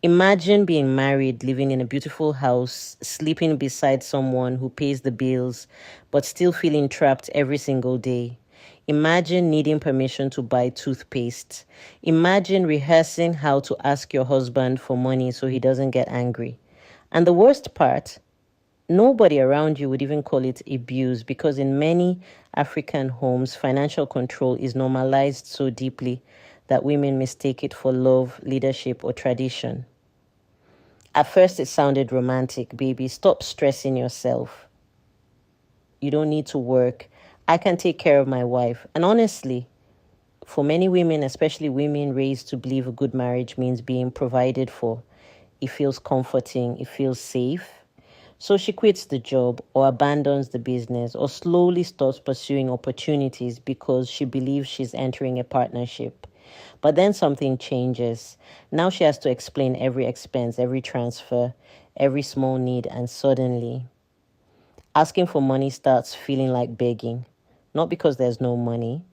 Imagine being married, living in a beautiful house, sleeping beside someone who pays the bills, but still feeling trapped every single day. Imagine needing permission to buy toothpaste. Imagine rehearsing how to ask your husband for money so he doesn't get angry. And the worst part, nobody around you would even call it abuse because in many African homes, financial control is normalized so deeply that women mistake it for love, leadership, or tradition. At first, it sounded romantic, baby. Stop stressing yourself. You don't need to work. I can take care of my wife. And honestly, for many women, especially women raised to believe a good marriage means being provided for, it feels comforting, it feels safe. So she quits the job or abandons the business or slowly stops pursuing opportunities because she believes she's entering a partnership. But then something changes. Now she has to explain every expense, every transfer, every small need, and suddenly asking for money starts feeling like begging. Not because there's no money,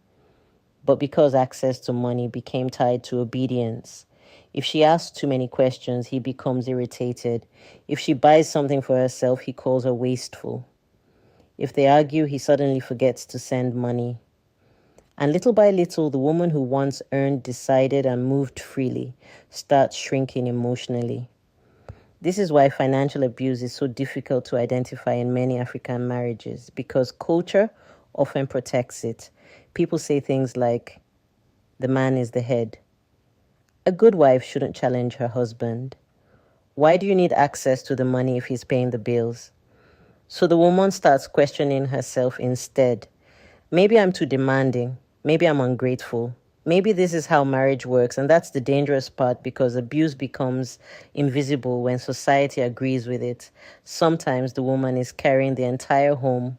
but because access to money became tied to obedience. If she asks too many questions, he becomes irritated. If she buys something for herself, he calls her wasteful. If they argue, he suddenly forgets to send money. And little by little, the woman who once earned, decided, and moved freely starts shrinking emotionally. This is why financial abuse is so difficult to identify in many African marriages, because culture often protects it. People say things like, the man is the head. A good wife shouldn't challenge her husband. Why do you need access to the money if he's paying the bills? So the woman starts questioning herself instead. Maybe I'm too demanding. Maybe I'm ungrateful. Maybe this is how marriage works. And that's the dangerous part because abuse becomes invisible when society agrees with it. Sometimes the woman is carrying the entire home,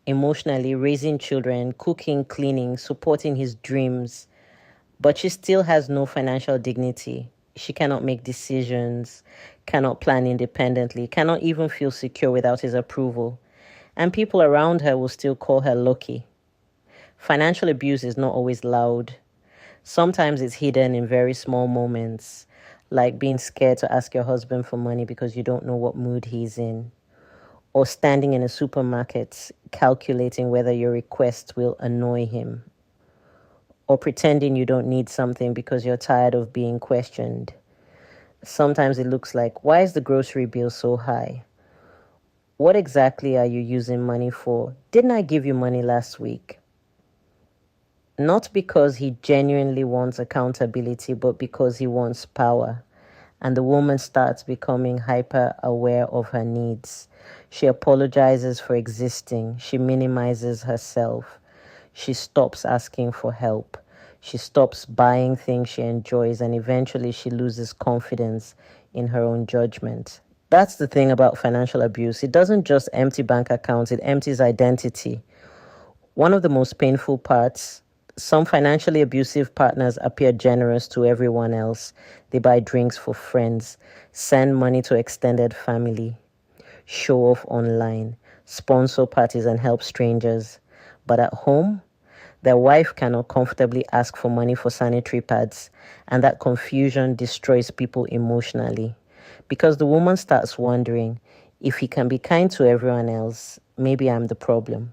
emotionally raising children, cooking, cleaning, supporting his dreams, but she still has no financial dignity. She cannot make decisions, cannot plan independently, cannot even feel secure without his approval. And people around her will still call her lucky. Financial abuse is not always loud. Sometimes it's hidden in very small moments, like being scared to ask your husband for money because you don't know what mood he's in, or standing in a supermarket calculating whether your request will annoy him, or pretending you don't need something because you're tired of being questioned. Sometimes it looks like, why is the grocery bill so high? What exactly are you using money for? Didn't I give you money last week? Not because he genuinely wants accountability, but because he wants power. And the woman starts becoming hyper aware of her needs. She apologizes for existing. She minimizes herself. She stops asking for help. She stops buying things she enjoys, and eventually she loses confidence in her own judgment. That's the thing about financial abuse. It doesn't just empty bank accounts, it empties identity. One of the most painful parts, some financially abusive partners appear generous to everyone else. They buy drinks for friends, send money to extended family, show off online, sponsor parties, and help strangers. But at home, their wife cannot comfortably ask for money for sanitary pads, and that confusion destroys people emotionally. Because the woman starts wondering, if he can be kind to everyone else, maybe I'm the problem.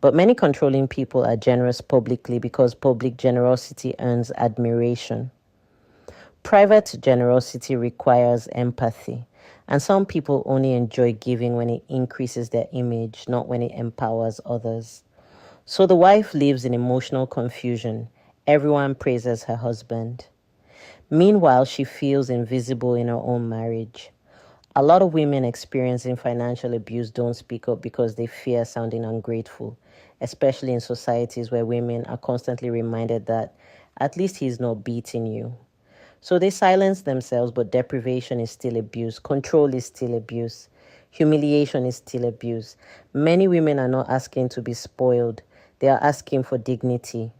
But many controlling people are generous publicly because public generosity earns admiration. Private generosity requires empathy, and some people only enjoy giving when it increases their image, not when it empowers others. So the wife lives in emotional confusion. Everyone praises her husband. Meanwhile, she feels invisible in her own marriage. A lot of women experiencing financial abuse don't speak up because they fear sounding ungrateful, especially in societies where women are constantly reminded that at least he's not beating you. So they silence themselves, but deprivation is still abuse. Control is still abuse. Humiliation is still abuse. Many women are not asking to be spoiled. They are asking for dignity.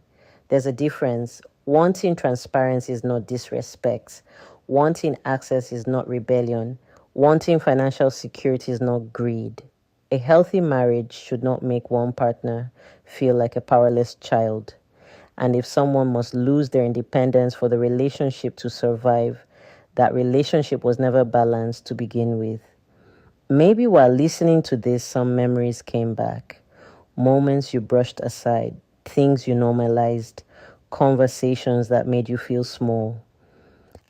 There's a difference. Wanting transparency is not disrespect. Wanting access is not rebellion. Wanting financial security is not greed. A healthy marriage should not make one partner feel like a powerless child. And if someone must lose their independence for the relationship to survive, That relationship was never balanced to begin with. Maybe while listening to this, some memories came back. Moments you brushed aside, things you normalized, conversations that made you feel small.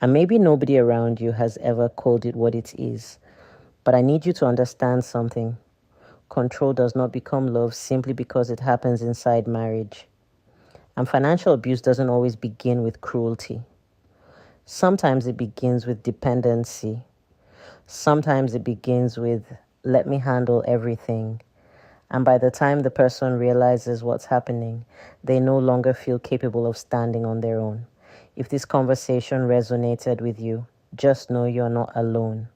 And maybe nobody around you has ever called it what it is. But I need you to understand something. Control does not become love simply because it happens inside marriage. And financial abuse doesn't always begin with cruelty. Sometimes it begins with dependency. Sometimes it begins with, let me handle everything. And by the time the person realizes what's happening, they no longer feel capable of standing on their own. If this conversation resonated with you, just know you're not alone.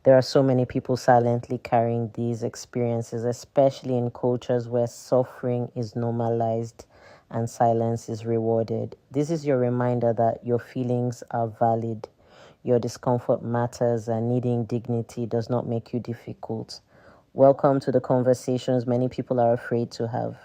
There are so many people silently carrying these experiences, especially in cultures where suffering is normalized and silence is rewarded. This is your reminder that your feelings are valid, your discomfort matters, and needing dignity does not make you difficult. Welcome to the conversations many people are afraid to have.